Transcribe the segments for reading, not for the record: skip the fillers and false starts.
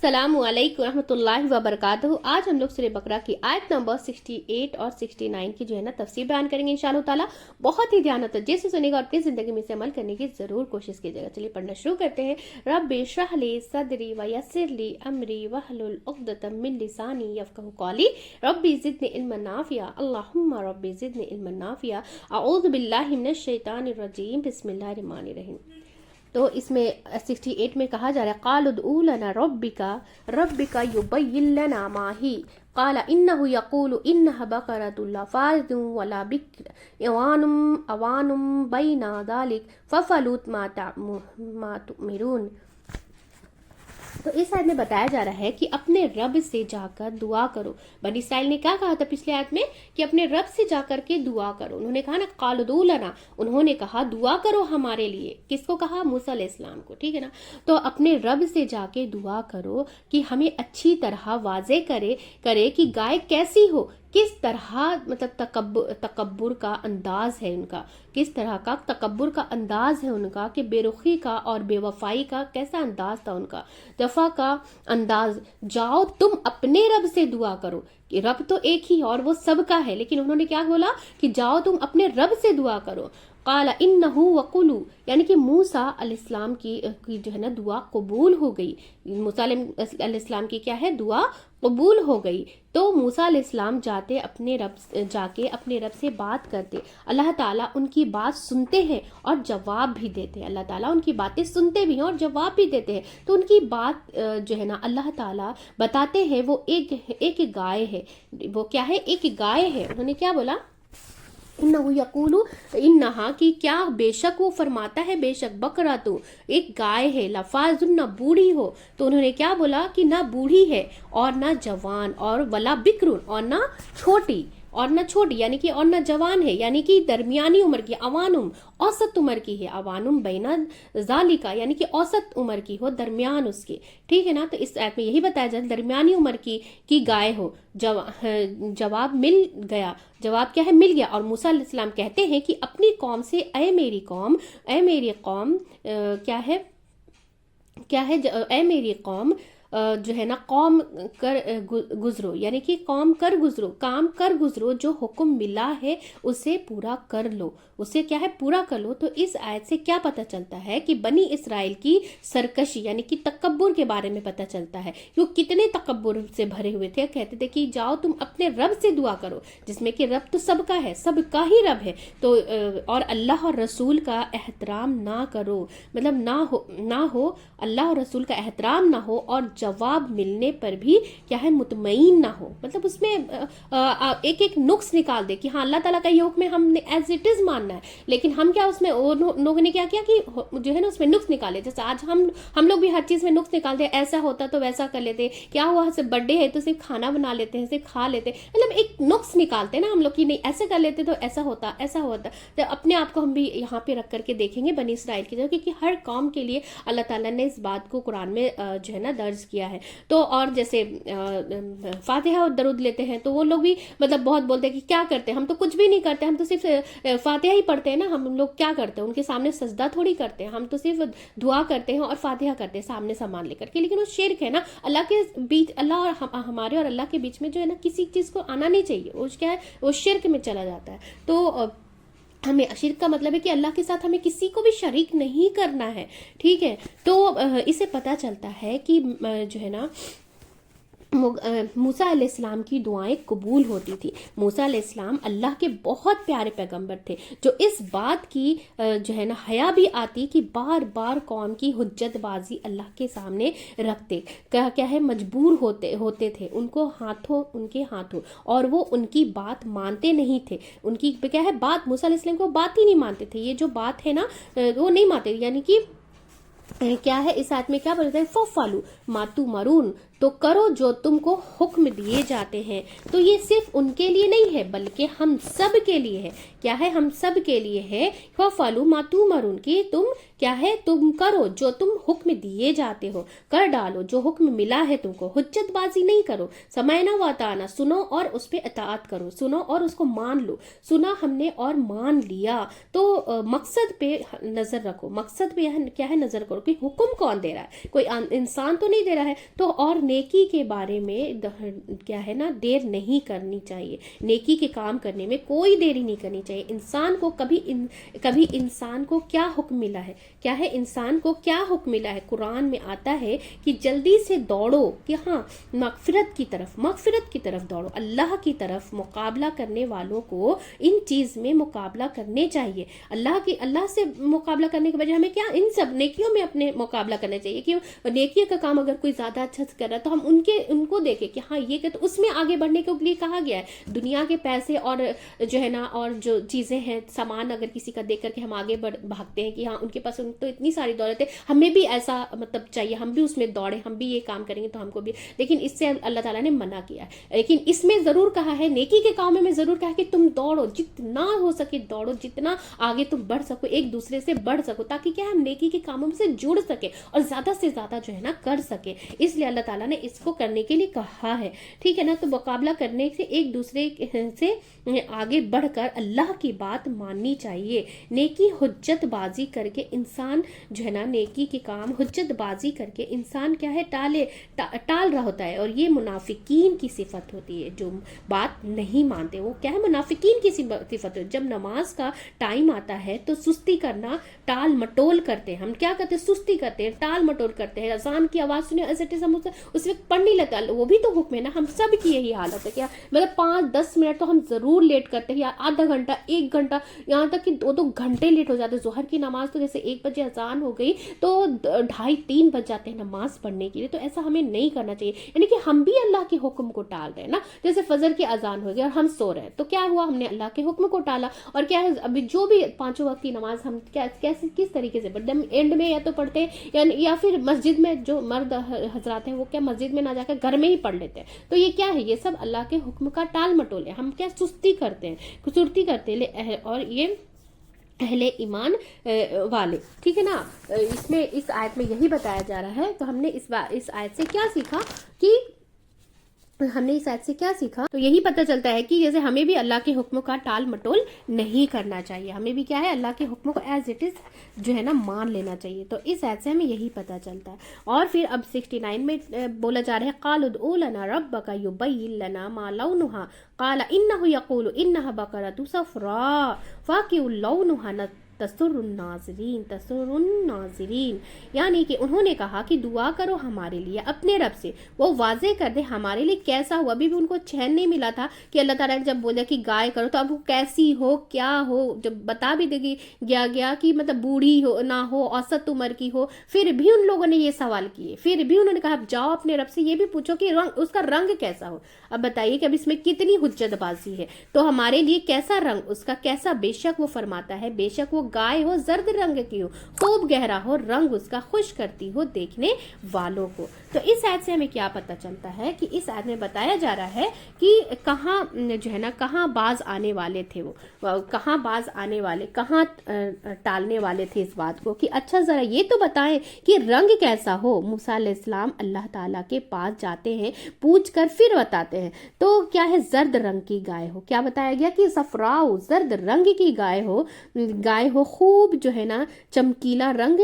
अस्सलामु अलैकुम रहमतुल्लाहि व बरकातहू। आज हम लोग सूरह बकरा की आयत नंबर 68 और 69 की जो है ना तफसीर बयान करेंगे इंशाअल्लाह ताला। बहुत ही ध्यान तवज्जो से सुनेगा और अपनी जिंदगी में इसे अमल करने की जरूर कोशिश कीजिएगा। चलिए पढ़ना शुरू करते हैं। रब्बि इश्रह ली सदरी व यस्सिर ली अमरी वहलुल उक़दतम मिन लिसानी यफ़क़हू क़ौली रब्बि ज़िदनी इल्मन नाफ़िया अल्लाहुम्मा रब्बि ज़िदनी इल्मन नाफ़िया अऊज़ु बिल्लाहि मिनश शैतानिर रजीम बिस्मिल्लाहिर रहमानिर रहीम। तो इसमें 68 में कहा जा रहा है क़ाल उदऊ लना रब्बिका युबय्यिन लना मा ही क़ाल इन्नहु यक़ूलु इन्नहा बक़रतुन ला फ़ारिदुन वला बिक्र अवानुम बैना ज़ालिक फ़फ़अलू मा तुअमिरून। तो इस आयत में बताया जा रहा है कि अपने रब से जाकर दुआ करो। बनी इस्राइल ने क्या कहा था पिछले आयत में कि अपने रब से जाकर के दुआ करो। उन्होंने कहा ना क़ाल उदऊ लना, उन्होंने कहा दुआ करो हमारे लिए। किसको कहा? मूसा अलैहिस्सलाम को, ठीक है ना। तो अपने रब से जाके दुआ करो कि हमें अच्छी तरह वाज़े करे कि गाय कैसी हो, किस तरह मतलब तकब्बुर का अंदाज है उनका, किस तरह का तकब्बुर का अंदाज है उनका, कि बेरुखी का और बेवफाई का कैसा अंदाज था उनका, जफा का अंदाज। जाओ तुम अपने रब से दुआ करो कि रब तो एक ही और वो सबका है, लेकिन उन्होंने क्या बोला कि जाओ तुम अपने रब से दुआ करो। क़ाल इन्नहु वक़ुलू, यानी कि मूसा अलैहिस्सलाम की जो है ना दुआ कबूल हो गई। मूसा अलैहिस्सलाम की क्या है? दुआ कबूल हो गई। तो मूसा अलैहिस्सलाम जाके अपने रब से बात करते। अल्लाह ताला उनकी बात सुनते हैं और जवाब भी देते हैं। अल्लाह ताला उनकी बातें सुनते भी हैं और जवाब भी देते हैं। तो उनकी बात जो है ना अल्लाह ताला बताते हैं। वो एक गाय है। वो क्या है? एक गाय है। उन्होंने क्या बोला? इन्नहु यक़ूलु इन्नहा, की क्या बेशक वो फरमाता है, बेशक बकरा तो एक गाय है, लफाजुन, ना बूढ़ी हो। तो उन्होंने क्या बोला कि ना बूढ़ी है और ना जवान, और वला बिक्रुन, और ना छोटी यानी कि और ना जवान है, यानी कि दरमियानी उम्र की, अवानुम औसत उम्र की है, अवानुम बैना ज़ालिका, यानी कि औसत उम्र की हो, दरमियान उसके, ठीक है ना। तो इस आयत में यही बताया जाता है दरमियानी उम्र की गाय हो। जवाब मिल गया। जवाब क्या है? मिल गया। और मूसा अलैहिस्सलाम कहते हैं कि अपनी कौम से ऐ मेरी कौम क्या है ऐ मेरी कौम जो है ना कौम कर गुजरो, यानी कि काम कर गुजरो, जो हुक्म मिला है उसे पूरा कर लो, उसे क्या है? पूरा कर लो। तो इस आयत से क्या पता चलता है कि बनी इस्राइल की सरकशी यानी कि तकब्बुर के बारे में पता चलता है। वो कितने तकब्बुर से भरे हुए थे। कहते थे कि जाओ तुम अपने रब से दुआ करो, जिसमें कि रब तो सबका है, सबका ही रब है। तो और अल्लाह और रसूल का एहतराम ना करो, मतलब ना हो अल्लाह और रसूल का एहतराम ना हो, और जवाब मिलने पर भी क्या है? मुतमईन ना हो। मतलब उसमें एक एक नुक्स निकाल दे कि हाँ अल्लाह ताला का ये हुक्म है, हमने एज इट इज मानना है। लेकिन हम क्या उसमें लोगों ने क्या किया कि जो है ना उसमें नुक्स निकाले। जैसे आज हम लोग भी हर चीज में नुक्स निकालते हैं। ऐसा होता तो वैसा कर लेते, क्या हुआ सिर्फ बर्थडे है तो सिर्फ खाना बना लेते हैं, सिर्फ खा लेते, मतलब एक नुक्स निकालते हैं ना हम लोग कि नहीं ऐसे कर लेते तो ऐसा होता। तो अपने आप को हम भी यहाँ पे रख करके देखेंगे बनी इसराइल की जगह, क्योंकि हर कौम के लिए अल्लाह ताला ने इस बात को कुरान में जो है ना दर्ज किया है। तो और जैसे फातिहा और दरूद लेते हैं तो वो लोग भी मतलब बहुत बोलते हैं कि क्या करते हैं, हम तो कुछ भी नहीं करते, हम तो सिर्फ फातिहा ही पढ़ते हैं ना। हम लोग क्या करते हैं? उनके सामने सजदा थोड़ी करते हैं, हम तो सिर्फ दुआ करते हैं और फातिहा करते हैं सामने सामान लेकर के। लेकिन वो शिर्क है ना, अल्लाह के बीच, अल्लाह और हमारे और अल्लाह के बीच में जो है ना किसी चीज़ को आना नहीं चाहिए। वो क्या है? वो शिर्क में चला जाता है। तो हमें शिर्क का मतलब है कि अल्लाह के साथ हमें किसी को भी शरीक नहीं करना है, ठीक है। तो इसे पता चलता है कि जो है ना मूसा अलैहिस्सलाम की दुआएं कबूल होती थी। मूसा अलैहिस्सलाम अल्लाह के बहुत प्यारे पैगंबर थे, जो इस बात की जो है ना हया भी आती कि बार बार कौम की हुज्जतबाजी अल्लाह के सामने रखते, क्या है मजबूर होते थे उनके हाथों, और वो उनकी बात मानते नहीं थे। उनकी क्या है बात, मूसा अलैहिस्सलाम को बात ही नहीं मानते थे। ये जो बात है ना वो नहीं मानते, यानी कि क्या है इस आयत में क्या बोलते हैं? फ़फ़अलू मा तुअमरून, तो करो जो तुमको हुक्म दिए जाते हैं। तो ये सिर्फ उनके लिए नहीं है बल्कि हम सब के लिए है। क्या है? हम सब के लिए है। फ़फ़अलू मा तुअमरून, की तुम क्या है? तुम करो जो तुम हुक्म दिए जाते हो, कर डालो जो हुक्म मिला है तुमको। हुज्जतबाजी नहीं करो। समयना व अताना, सुनो और उस पर अताअत करो, सुनो और उसको मान लो। सुना हमने और मान लिया। तो मकसद पे नजर रखो, मकसद पे क्या है? नजर करो, कि हुक्म कौन दे रहा है, कोई इंसान तो नहीं दे रहा है। तो और नेकी के बारे में क्या है ना, देर नहीं करनी चाहिए, नेकी के काम करने में कोई देरी नहीं करनी चाहिए। इंसान को कभी इंसान को क्या हुक्म मिला है, क्या है, इंसान को क्या हुक्म मिला है, कुरान में आता है कि जल्दी से दौड़ो, कि हाँ मगफिरत की तरफ दौड़ो, अल्लाह की तरफ। मुकाबला करने वालों को इन चीज में मुकाबला करने चाहिए। अल्लाह से मुकाबला करने के बजाय हमें क्या, इन सब नेकियों में अपने मुकाबला करना चाहिए। कि नेकियों का काम अगर कोई ज्यादा अच्छा से कर रहा है तो हम उनको देखें कि हाँ ये तो उसमें आगे बढ़ने के लिए कहा गया है। दुनिया के पैसे और जो है ना, और जो चीजें हैं, सामान अगर किसी का देख करके हम आगे भागते हैं कि हाँ उनके पास तो इतनी सारी दौलत है, हमें भी ऐसा मतलब चाहिए, हम भी उसमें दौड़े, हम भी ये काम करेंगे तो हमको भी। लेकिन इससे अल्लाह ताला ने मना किया है। लेकिन इसमें जरूर कहा है, नेकी के काम में जरूर कहा है कि तुम दौड़ो, जितना हो सके दौड़ो, जितना आगे तुम बढ़ सको, एक दूसरे से बढ़ सको, ताकि क्या हम नेकी के कामों से जुड़ सके और ज्यादा से ज्यादा जो है ना कर सके। इसलिए अल्लाह ताला ने इसको करने के लिए कहा है, ठीक है ना। तो मुकाबला करने से एक दूसरे से आगे बढ़कर अल्लाह की बात माननी चाहिए। नेकी हुज्जतबाजी करके इंसान जो है ना, नेकी के काम हुज्जतबाजी करके इंसान क्या है, टाल रहा होता है। और ये मुनाफिकीन की सिफत होती है, जो बात नहीं मानते, वो क्या है, मुनाफिकीन की सिफत होती है। जब नमाज का टाइम आता है तो सुस्ती करना, टाल मटोल करते हैं। हम क्या करते हैं, सुस्ती करते हैं, टाल मटोल करते हैं। अजान की आवाज सुने ऐसे हम उस वक्त पढ़ नहीं लेता, वो भी तो हुक्म है ना। हम सब की यही हालत है, क्या मतलब 5-10 मिनट तो हम जरूर लेट करते हैं, या आधा घंटा, 1 घंटा, यहाँ तक कि 2-2 घंटे लेट हो जाते हैं। जोहर की नमाज तो जैसे 1 बजे अजान हो गई तो 2:30-3 बज जाते हैं नमाज पढ़ने के लिए। तो ऐसा हमें नहीं करना चाहिए, यानी कि हम भी अल्लाह के हुक्म को टाल रहे हैं ना। जैसे फजर की अजान हो गई और हम सो रहे हैं, तो क्या हुआ, हमने अल्लाह के हुक्म को टाला। और क्या है, अभी जो भी 5 वक्त की नमाज हम कैसे किस तरीके से पढ़ते हैं, एंड में या तो पढ़ते हैं या फिर मस्जिद में, जो मर्द हजरात हैं वो क्या मस्जिद में ना जाकर घर में ही पढ़ लेते हैं। तो ये क्या है, ये सब अल्लाह के हुक्म का टाल मटोल है। हम क्या सुस्ती करते हैं, कुसुर्ती करते हैं, और ये अहले ईमान वाले, ठीक है ना। इसमें इस आयत में यही बताया जा रहा है। तो हमने इस आयत से क्या सीखा, कि हमने इस आयत से क्या सीखा, तो यही पता चलता है कि जैसे हमें भी अल्लाह के हुक्म का टाल मटोल नहीं करना चाहिए, हमें भी क्या है, अल्लाह के हुक्म को एज इट इज जो है ना मान लेना चाहिए। तो इस आयत से हमें यही पता चलता है। और फिर अब 69 में बोला जा रहा है, क़ाल उदउ लना रब्बका युबय्यिन लना मा लौनुहा क़ाल इन्नहु यक़ूलु इन्नहा बक़रतुन सफ़रा फ़ाक़िउ लौनुहा तसुरुन नाज़रीन। यानी कि उन्होंने कहा कि दुआ करो हमारे लिए अपने रब से, वो वाजे कर दे हमारे लिए कैसा हो। अभी भी उनको चैन नहीं मिला था कि अल्लाह ताला ने जब बोला कि गाय करो तो अब वो कैसी हो, क्या हो, जब बता भी देगी गया कि मतलब बूढ़ी हो ना हो, औसत उम्र की हो, फिर भी उन लोगों ने ये सवाल किए। फिर भी उन्होंने कहा जाओ अपने रब से ये भी पूछो कि उसका रंग कैसा हो। अब बताइए कि अब इसमें कितनी हुज्जतबाजी है। तो हमारे लिए कैसा रंग, उसका कैसा, बेशक वो फरमाता है, बेशक वो गाय हो, जर्द रंग की हो, खूब गहरा हो, रंग उसका खुश करती हो देखने वालों को। तो इस आयत से हमें क्या पता चलता है, कि इस आयत में बताया जा रहा है कि कहाँ जो है ना, कहाँ बाज आने वाले थे, वो कहाँ बाज आने वाले, कहाँ टालने वाले थे इस बात को, कि अच्छा जरा ये तो बताएं कि रंग कैसा हो। मूसा अलैहिस्सलाम अल्लाह ताला के पास जाते हैं, पूछ कर फिर बताते हैं। तो क्या है, जर्द रंग की गाय हो, क्या बताया गया कि सफराओ, जर्द रंग की गाय हो, खूब जो है ना चमकीला रंग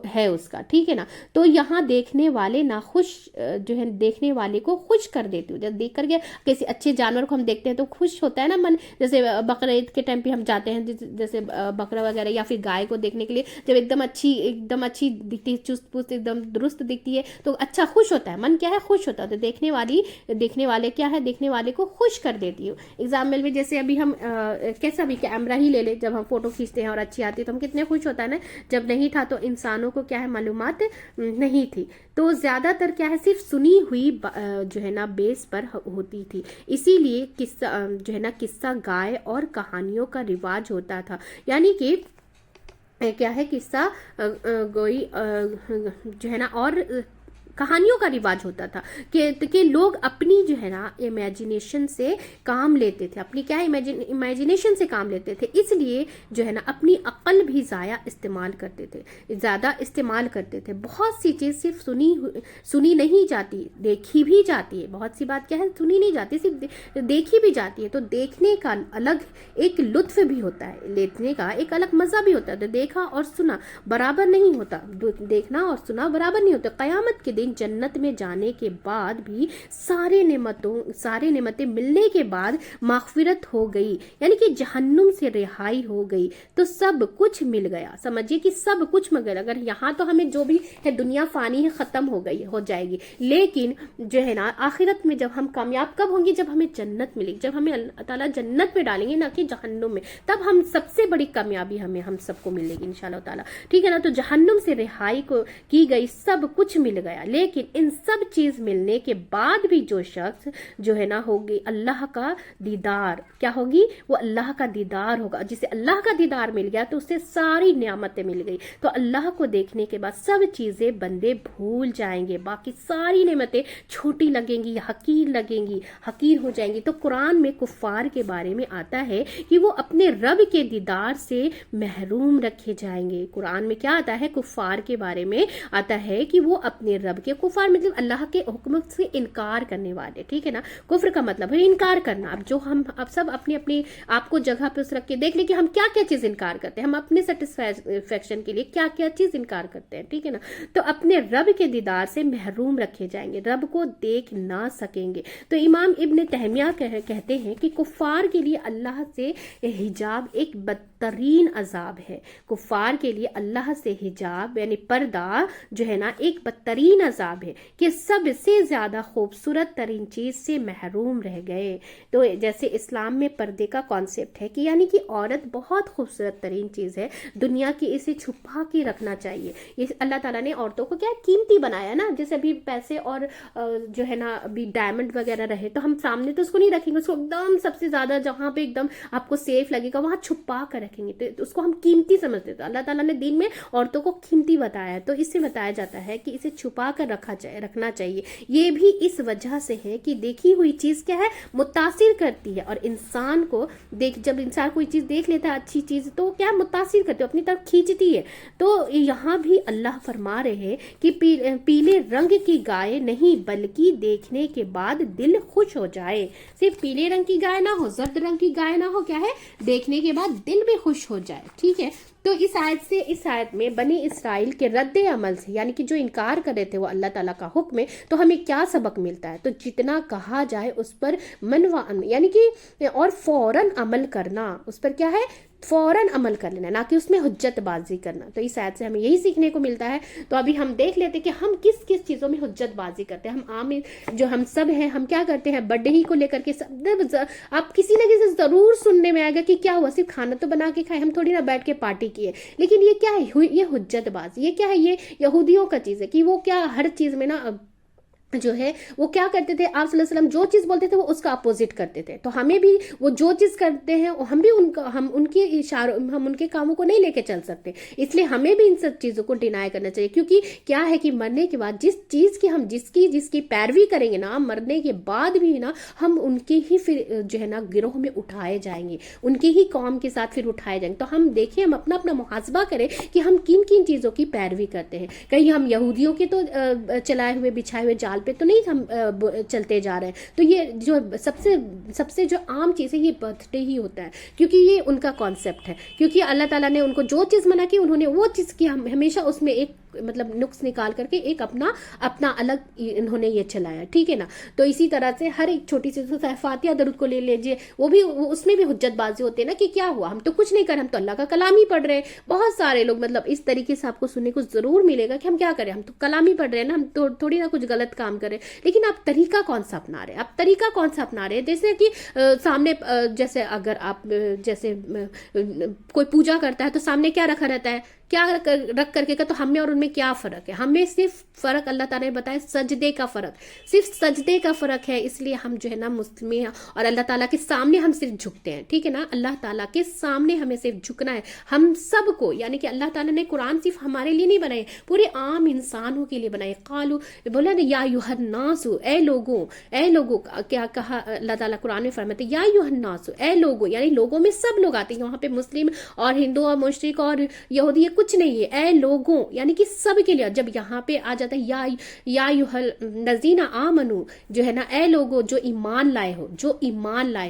है उसका, ठीक है ना। तो यहाँ देखने वाले ना खुश जो है, देखने वाले को खुश कर देती हूँ। जब देख करके किसी अच्छे जानवर को हम देखते हैं तो खुश होता है ना मन। जैसे बकरा ईद के टाइम पे हम जाते हैं, जैसे बकरा वगैरह या फिर गाय को देखने के लिए, जब एकदम अच्छी दिखती है, चुस्त पुस्त एकदम दुरुस्त दिखती है, तो अच्छा खुश होता है मन, क्या है, खुश होता है। तो देखने वाले क्या है, देखने वाले को खुश कर देती हूँ। एग्जाम्पल में जैसे अभी हम कैसा भी कैमरा ही ले ले, जब हम फोटो खींचते हैं और अच्छी आती है तो हम कितने खुश होता है ना। जब नहीं था तो इंसानों को क्या है, मालूमात नहीं थी, तो ज्यादातर क्या है, सिर्फ सुनी हुई जो है ना बेस पर होती थी। इसीलिए किस्सा जो है ना, किस्सा गाय और कहानियों का रिवाज होता था। यानी कि क्या है, किस्सा गोई जो है ना और कहानियों का रिवाज होता था कि लोग अपनी जो है ना इमेजिनेशन से काम लेते थे, अपनी क्या इमेजिनेशन से काम लेते थे, इसलिए जो है ना अपनी अक्ल भी ज़्यादा इस्तेमाल करते थे। बहुत सी चीज़ सिर्फ सुनी नहीं जाती, देखी भी जाती है। बहुत सी बात क्या है, सुनी नहीं जाती, सिर्फ देखी भी जाती है। तो देखने का अलग एक लुत्फ भी होता है, लेने का एक अलग मज़ा भी होता है। तो देखा और सुना बराबर नहीं होता, देखना और सुना बराबर नहीं होता। क़यामत के दिन जन्नत में जाने के बाद भी सारे नेमतें मिलने के बाद मग़फ़िरत हो गई, यानी कि जहन्नुम से रिहाई हो गई, तो सब कुछ मिल गया। समझिए कि सब कुछ मिल गया। अगर यहाँ तो हमें जो भी है दुनिया फ़ानी है, ख़त्म हो जाएगी, लेकिन जो है ना आखिरत में जब हम कामयाब कब होंगे, जब हमें जन्नत मिलेगी, जब हमें अल्लाह ताला जन्नत में डालेंगे ना कि जहन्नुम में, तब हम सबसे बड़ी कामयाबी हम सबको मिलेगी इंशाअल्लाह ताला। ठीक है ना। तो जहन्नुम से रिहाई को की गई, सब कुछ मिल गया। लेकिन इन सब चीज़ मिलने के बाद भी जो शख्स जो है ना होगी अल्लाह का दीदार, क्या होगी, वो अल्लाह का दीदार होगा। जिसे अल्लाह का दीदार मिल गया तो उससे सारी नियामतें मिल गई। तो अल्लाह को देखने के बाद सब चीज़ें बंदे भूल जाएंगे, बाकी सारी नेमतें छोटी लगेंगी, हकीर हो जाएंगी। तो कुरान में कुफ्फार के बारे में आता है कि वो अपने रब के दीदार से महरूम रखे जाएंगे। कुरान में क्या आता है, कुफ्फार के बारे में आता है कि वो अपने रब के, कुफ्फार मतलब अल्लाह के हुक्म से इनकार करने वाले। ठीक है ना। कुफ्र का मतलब है इनकार करना। अब सब अपनी आपको जगह पे उस रख के देख ले कि हम क्या क्या चीज़ इनकार करते हैं, हम अपने सेटिस्फैक्शन के लिए क्या क्या चीज़ इनकार करते हैं। ठीक है ना। तो अपने रब के दीदार से महरूम रखे जाएंगे, रब को देख ना सकेंगे। तो इमाम इब्न तैमिया कहते हैं कि कुफ्फार के लिए अल्लाह से हिजाब एक बदतरीन अजाब है। कुफ्फार के लिए अल्लाह से हिजाब यानी पर्दा जो है ना एक बदतरीन अजाब है कि सबसे ज़्यादा खूबसूरत तरीन चीज़ से महरूम रह गए। तो जैसे इस्लाम में पर्दे का कॉन्सेप्ट है कि यानी कि औरत बहुत खूबसूरत तरीन चीज़ है दुनिया की, इसे छुपा के रखना चाहिए। ये अल्लाह ताला ने औरतों को क्या कीमती बनाया ना। जैसे अभी पैसे और जो है ना अभी डायमंड वगैरह रहे तो हम सामने तो उसको नहीं रखेंगे, उसको एकदम सबसे ज़्यादा जहाँ पे एकदम आपको सेफ लगेगा वहाँ छुपा कर रखेंगे, तो उसको हम कीमती समझते। तो अल्लाह ताला ने दीन में औरतों को कीमती बताया है, तो इससे बताया जाता है कि इसे छुपा कर रखना चाहिए। ये भी इस वजह से है कि देखी हुई चीज़ क्या है, मुतासिर करती है। और इंसान को जब इंसान कोई चीज़ देख लेता है अच्छी चीज़, तो क्या मुतासिर करती है, अपनी तरफ खींचती है। तो यहाँ भी अल्लाह फरमा रहे हैं कि पीले रंग की गाय नहीं बल्कि देखने के बाद दिल खुश हो जाए। सिर्फ पीले रंग की गाय ना हो, जर्द रंग की गाय ना हो, क्या है, देखने के बाद दिल भी खुश हो जाए। ठीक है। तो इस आयत में बनी इसराइल के रद्द अमल से, यानी कि जो इनकार कर रहे थे वो अल्लाह ताला का हुक्म है, तो हमें क्या सबक मिलता है। तो जितना कहा जाए उस पर यानी कि और फौरन अमल करना, उस पर क्या है, फौरन अमल कर लेना, ना कि उसमें हुज्जतबाजी करना। तो इस आयत से हमें यही सीखने को मिलता है। तो अभी हम देख लेते हैं कि हम किस किस चीज़ों में हुज्जतबाजी करते हैं। हम सब हैं, हम क्या करते हैं, बर्थडे ही को लेकर के सब आप किसी न किसी से ज़रूर सुनने में आएगा कि क्या हुआ, सिर्फ खाना तो बना के खाए, हम थोड़ी ना बैठ के पार्टी किए। लेकिन ये क्या है, ये हुज्जतबाजी, ये क्या है, ये यहूदियों का चीज़ है कि वो क्या हर चीज़ में ना जो है वो क्या करते थे, आप सल्लल्लाहु अलैहि वसल्लम जो चीज़ बोलते थे वो उसका अपोजिट करते थे। तो हमें भी वो जो चीज़ करते हैं हम भी हम उनके इशारों, हम उनके कामों को नहीं लेके चल सकते। इसलिए हमें भी इन सब चीज़ों को डिनाई करना चाहिए, क्योंकि क्या है कि मरने के बाद जिस चीज़ की हम जिसकी पैरवी करेंगे ना, मरने के बाद भी ना हम उनके ही फिर जो है ना गिरोह में उठाए जाएंगे, उनके ही कौम के साथ फिर उठाए जाएंगे। तो हम देखें, हम अपना मुहासबा करें कि हम किन किन चीज़ों की पैरवी करते हैं। कहीं हम यहूदियों के तो चलाए हुए बिछाए हुए जाल पे तो नहीं हम चलते जा रहे हैं। तो ये जो सबसे जो आम चीज़ है ये बर्थडे ही होता है, क्योंकि ये उनका कॉन्सेप्ट है। क्योंकि अल्लाह ताला ने उनको जो चीज़ मना की, उन्होंने वो चीज़ की हमेशा उसमें एक मतलब नुक्स निकाल करके एक अपना अलग इन्होंने ये चलाया। ठीक है ना। तो इसी तरह से हर एक छोटी सी फातिहा दरूद को ले लीजिए, उसमें भी हुज्जतबाजी होती है ना कि क्या हुआ, हम तो कुछ नहीं कर, हम तो अल्लाह का कलाम ही पढ़ रहे हैं। बहुत सारे लोग मतलब इस तरीके से आपको सुनने को जरूर मिलेगा कि हम क्या करें, हम तो कलाम ही पढ़ रहे हैं ना, हम तो थोड़ी ना कुछ गलत काम करें। लेकिन आप तरीका कौन सा अपना रहे हैं, जैसे कि सामने जैसे अगर आप जैसे कोई पूजा करता है तो सामने क्या रखा रहता है, क्या रख करके का, तो हमें और उनमें क्या फ़र्क है? हमें सिर्फ फ़र्क अल्लाह ताला ने बताया सजदे का फ़र्क, सिर्फ सजदे का फ़र्क है। इसलिए हम जो है ना मुस्लिम हैं और अल्लाह ताला के सामने हम सिर्फ झुकते हैं, ठीक है ना। अल्लाह ताला के सामने हमें सिर्फ झुकना है, हम सबको, यानी कि अल्लाह ताला ने कुरान सिर्फ हमारे लिए नहीं बनाए, पूरे आम इंसानों के लिए बनाए। कालू, बोला ना या युहन्नासु, ए लोगों, क्या कहा अल्लाह ताला कुरान में फरमाते या युहन्नासु, ए लोगों, यानी लोगों में सब लोग आते हैं। यहाँ पे मुस्लिम और हिंदू और मुशरिक और यहूदी ये कुछ नहीं है, ए लोगों यानी कि सब के लिए। जब यहाँ पे आ जाता है या युहल नजीना आमनु, जो है ना, ए लोगों जो ईमान लाए हो,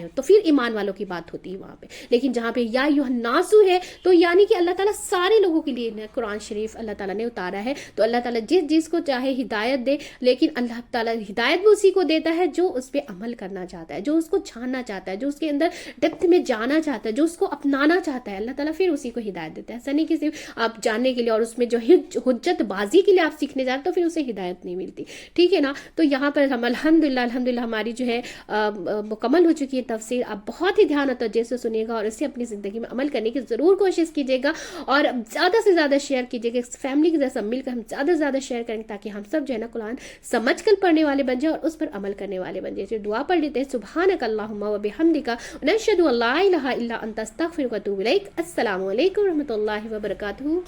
तो फिर ईमान वालों की बात होती है वहां पे। लेकिन जहाँ पे या युहन्नासु है तो यानी कि अल्लाह ताला सारे लोगों के लिए कुरान शरीफ अल्लाह ताला ने उतारा है। तो अल्लाह ताला जिसको चाहे हिदायत दे, लेकिन अल्लाह ताला हिदायत भी उसी को देता है जो उस पर अमल करना चाहता है, जो उसको जानना चाहता है, जो उसके अंदर डेप्थ में जाना चाहता है, जो उसको अपनाना चाहता है, अल्लाह ताला फिर उसी को हिदायत देता है। ऐसा नहीं कि सिर्फ आप जानने के लिए और उसमें जो हुज्जत बाजी के लिए आप सीखने जाते तो फिर उसे हिदायत नहीं मिलती, ठीक है ना। तो यहाँ पर हम अल्हम्दुलिल्लाह हमारी जो है मुकम्मल हो चुकी है तफसीर। आप बहुत ही ध्यान और तवज्जो से सुनिएगा और इसे अपनी ज़िंदगी में अमल करने की ज़रूर कोशिश कीजिएगा और ज़्यादा से ज़्यादा शेयर कीजिएगा। फैमिली के साथ सब मिलकर हम ज़्यादा से ज़्यादा शेयर करेंगे ताकि हम सब जो है ना कुरान समझ कर पढ़ने वाले बन जाए और उस पर अमल करने वाले बन जाए। दुआ पढ़ लेते हैं, सुब्हानक अल्लाहुम्मा व बिहम्दिका नशहदु अल्ला इलाहा इल्ला अंता अस्तगफिरुका व अतूबु इलैक। अस्सलामु अलैकुम व रहमतुल्लाहि व बरकातुहू।